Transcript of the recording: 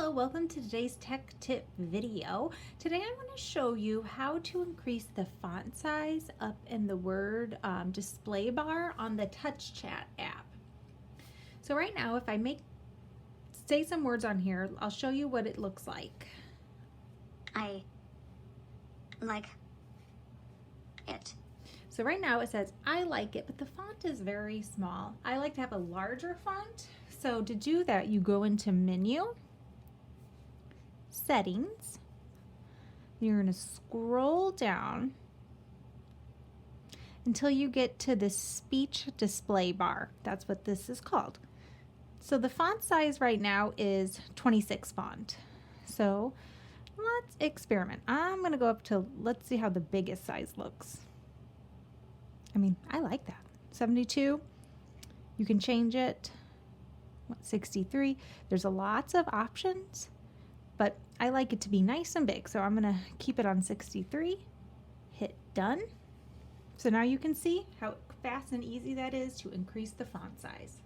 Hello, welcome to today's tech tip video. Today I'm going to show you how to increase the font size up in the Word display bar on the Touch Chat app. So right now if I say some words on here, I'll show you what it looks like. I like it. So right now it says I like it, but the font is very small. I like to have a larger font. So to do that, you go into Menu, Settings. You're going to scroll down until you get to the speech display bar. That's what this is called. So the font size right now is 26 font. So let's experiment. I'm going to go up to, let's see how the biggest size looks. I like that. 72. You can change it. 63. There's lots of options, but I like it to be nice and big, so I'm going to keep it on 63. Hit done. So now you can see how fast and easy that is to increase the font size.